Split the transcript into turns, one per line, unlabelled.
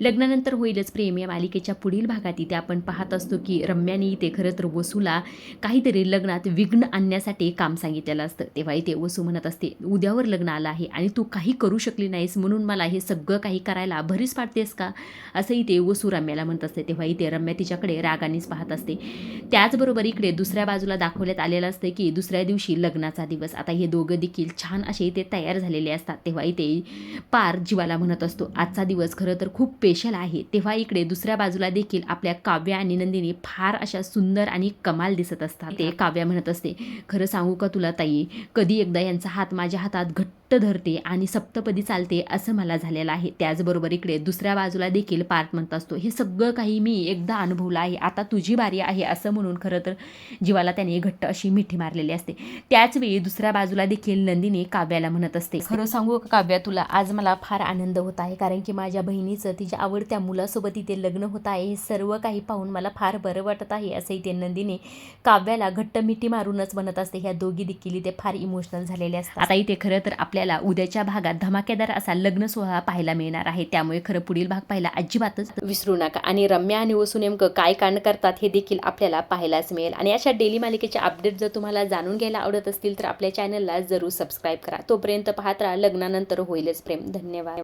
लग्नानंतर होईलच प्रेम या मालिकेच्या पुढील भागात इथे आपण पाहत असतो की रम्याने इथे खरं तर वसूला काहीतरी लग्नात विघ्न आणण्यासाठी काम सांगितलेलं असतं. तेव्हा इथे वसू म्हणत असते, उद्यावर लग्न आलं आहे आणि तू काही करू शकली नाहीस म्हणून मला हे सगळं काही करायला भरीस पाडतेस का, असं इथे वसू रम्याला म्हणत असते. तेव्हा इथे रम्या तिच्याकडे रागानेच पाहत असते. त्याचबरोबर इकडे दुसऱ्या बाजूला दाखवण्यात आलेलं असतं की दुसऱ्या दिवशी लग्नाचा दिवस. आता हे दोघं देखील छान असे इथे तयार झालेले असतात. तेव्हा इथे पार जीवाला म्हणत असतो, आजचा दिवस खरं तर खूप स्पेशल आहे. तेव्हा इकडे दुसऱ्या बाजूला देखील आपल्या काव्या आणि नंदिनी फार अशा सुंदर आणि कमाल दिसत असतात. ते काव्या म्हणत असते, खरं सांगू का तुला ताई, कधी एकदा यांचा हात माझ्या हातात घट्ट धरते आणि सप्तपदी चालते असं मला झालेलं आहे. त्याचबरोबर इकडे दुसऱ्या बाजूला देखील पार्थ म्हणत असतो, हे सगळं काही मी एकदा अनुभवलं आहे, आता तुझी बारी आहे असं म्हणून खरं तर जीवाला त्याने घट्ट अशी मिठी मारलेली असते. त्याचवेळी दुसऱ्या बाजूला देखील नंदिनी काव्याला म्हणत असते, खरं सांगू का काव्या तुला, आज मला फार आनंद होत आहे, कारण की माझ्या बहिणीचं तिच्या आवडत्या मुलासोबत इथे लग्न होत आहे. हे सर्व काही पाहून मला फार बरं वाटत आहे असं इथे नंदिनी काव्याला घट्ट मिठी मारूनच म्हणत असते. ह्या दोघी देखील इथे फार इमोशनल झालेले असतात. आता इथे खरं तर आपल्याला उद्याच्या भागात धमाकेदार असा लग्न सोहळा पाहायला मिळणार आहे. त्यामुळे खरं पुढील भाग पाहायला अजिबातच विसरू नका. आणि रम्या आणि वसू नेमकं काय कांड करतात हे देखील आपल्याला पाहायलाच मिळेल. आणि अशा डेली मालिकेच्या अपडेट जर तुम्हाला जाणून घ्यायला आवडत असतील तर आपल्या चॅनलला जरूर सबस्क्राईब करा. तोपर्यंत पाहत राहा लग्नानंतर होईलच प्रेम. धन्यवाद.